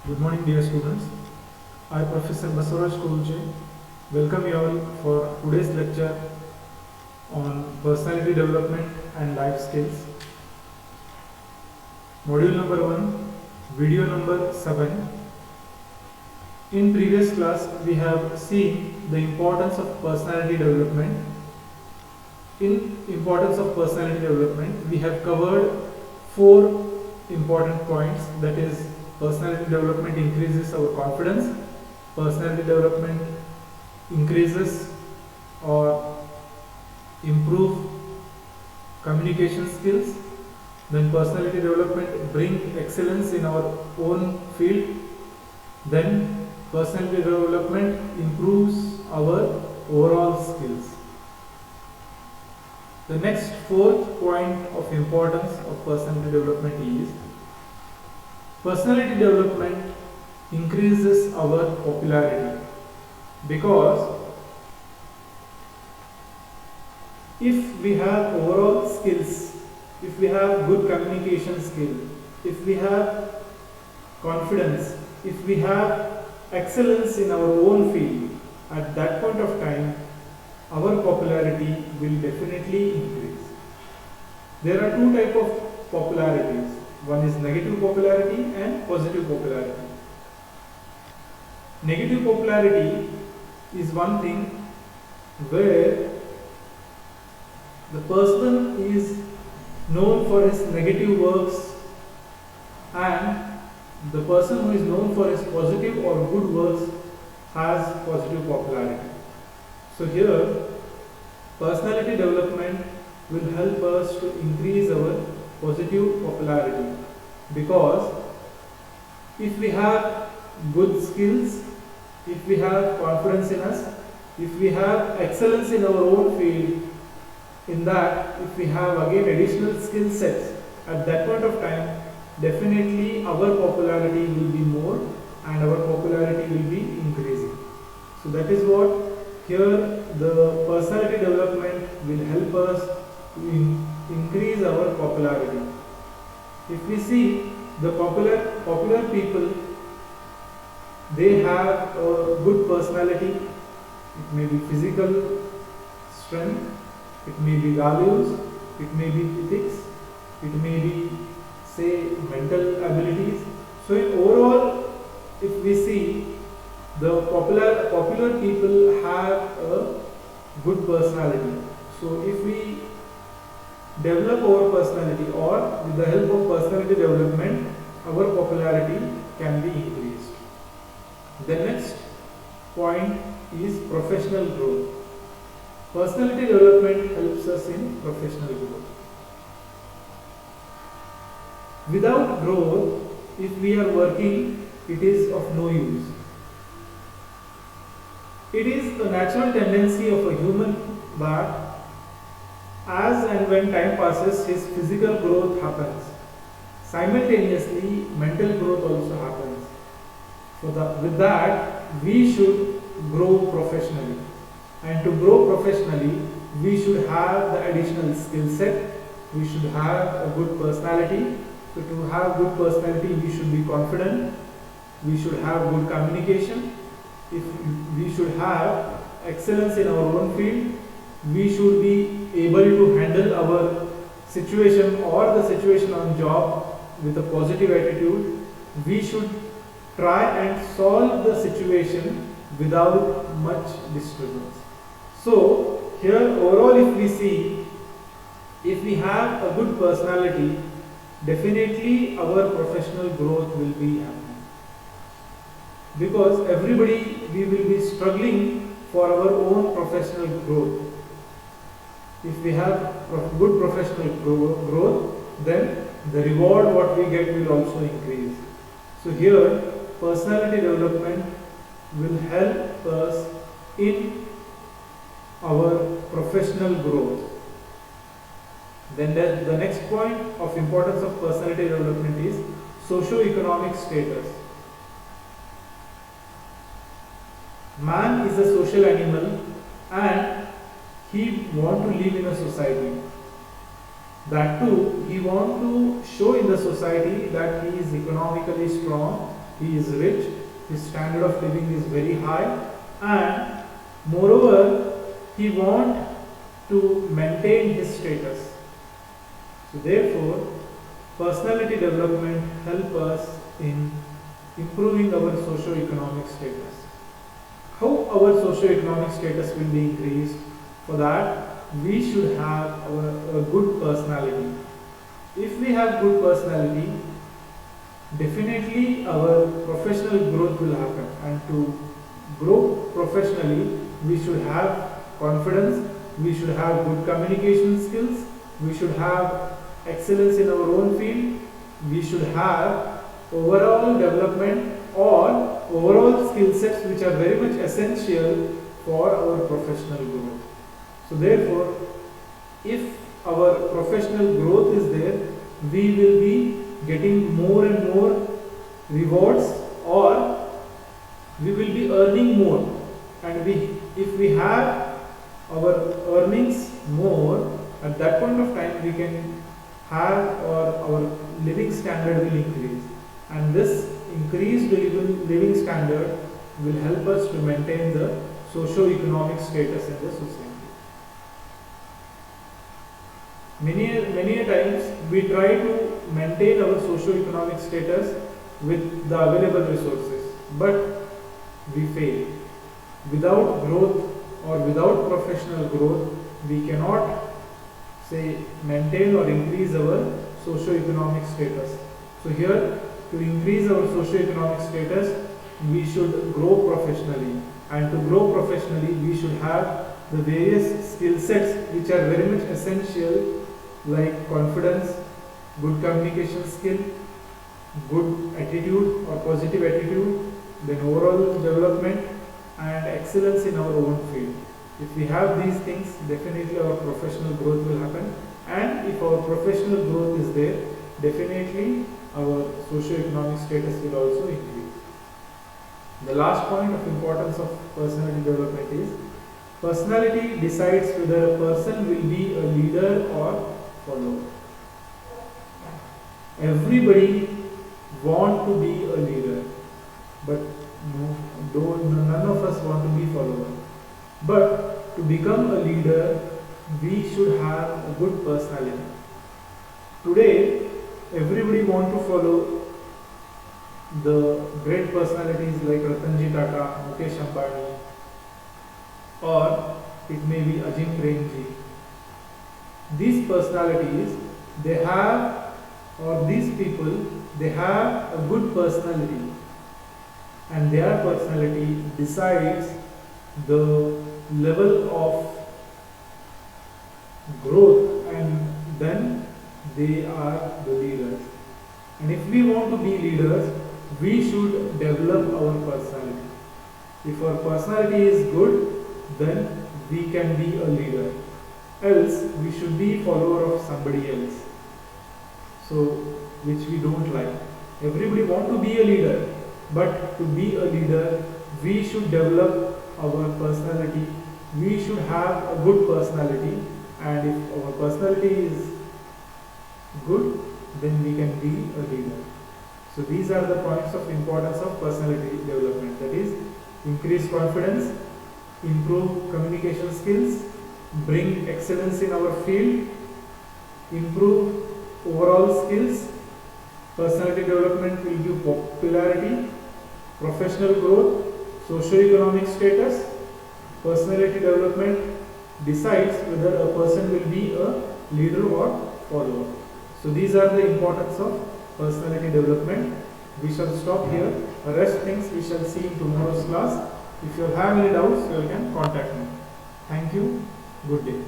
Good morning, dear students. I, Professor Basuraj Kulche, welcome you all for today's lecture on personality development and life skills. Module number 1, video number 7. In previous class, we have seen the importance of personality development. In importance of personality development, we have covered 4 important points, that is, personality development increases our confidence, personality development increases or improve communication skills, then personality development bring excellence in our own field, then personality development improves our overall skills. The next 4th point of importance of personality development is personality development increases our popularity, because if we have overall skills, if we have good communication skill, if we have confidence, if we have excellence in our own field, at that point of time our popularity will definitely increase. There are 2 types of popularities. One is negative popularity and positive popularity. Negative popularity is one thing where the person is known for his negative works and the person who is known for his positive or good works has positive popularity. So here, personality development will help us to increase our positive popularity, because if we have good skills, if we have confidence in us, if we have excellence in our own field, in that if we have again additional skill sets, at that point of time definitely our popularity will be more and our popularity will be increasing. So that is what here the personality development will help us to increase our popularity. If we see the popular people, they have a good personality. It may be physical strength, it may be values, it may be ethics, it may be, say, mental abilities. So in overall, if we see, the popular people have a good personality. So if we develop our personality, or with the help of personality development, our popularity can be increased. The next point is professional growth. Personality development helps us in professional growth. Without growth, if we are working, it is of no use. It is a natural tendency of a human that as and when time passes, his physical growth happens. Simultaneously, mental growth also happens. With that, we should grow professionally. And to grow professionally, we should have the additional skill set. We should have a good personality. So to have good personality, we should be confident. We should have good communication. If we should have excellence in our own field, we should be able to handle our situation or the situation on job with a positive attitude. We should try and solve the situation without much disturbance. So here overall, if we see, if we have a good personality, definitely our professional growth will be happening. Because everybody, we will be struggling for our own professional growth. If we have good professional growth, then the reward what we get will also increase. So here, personality development will help us in our professional growth. Then the next point of importance of personality development is socio-economic status. Man is a social animal and he wants to live in a society. That too, he wants to show in the society that he is economically strong he is rich, his standard of living is very high, and moreover, he want to maintain his status. So therefore, personality development help us in improving our socio-economic status. How our socio-economic status will be increased? For that, we should have a good personality. If we have good personality, definitely our professional growth will happen, and to grow professionally, we should have confidence, we should have good communication skills, we should have excellence in our own field, we should have overall development or overall skill sets which are very much essential for our professional growth. So therefore, if our professional growth is there, we will be getting more and more rewards, or we will be earning more, and if we have our earnings more, at that point of time we can have, or our living standard will increase, and this increased living standard will help us to maintain the socio-economic status in the society. Many a times we try to maintain our socio-economic status with the available resources, but we fail. Without growth or without professional growth, we cannot say maintain or increase our socio-economic status. So here, to increase our socio-economic status, we should grow professionally, and to grow professionally, we should have the various skill sets which are very much essential, like confidence, good communication skill, good attitude or positive attitude, then overall development and excellence in our own field. If we have these things, definitely our professional growth will happen, and if our professional growth is there, definitely our socio-economic status will also increase. The last point of importance of personality development is personality decides whether a person will be a leader or follower. Everybody want to be a leader, but none of us want to be follower. But to become a leader, we should have a good personality. Today, everybody want to follow the great personalities like Ratanji Tata, Mukesh Ambani, or it may be Ajit Premji. These personalities, they have, or these people, they have a good personality, and their personality decides the level of growth, and then they are the leaders. And if we want to be leaders, we should develop our personality. If our personality is good, then we can be a leader. Else, we should be follower of somebody else, so which we don't like. Everybody want to be a leader, but to be a leader, we should develop our personality. We should have a good personality, and if our personality is good, then we can be a leader. So these are the points of importance of personality development. That is, increase confidence, improve communication skills, bring excellence in our field, improve overall skills. Personality development will give popularity, professional growth, socio-economic status. Personality development decides whether a person will be a leader or follower. So these are the importance of personality development. We shall stop here. The rest things we shall see in tomorrow's class. If you have any doubts, you can contact me. Thank you. Good day.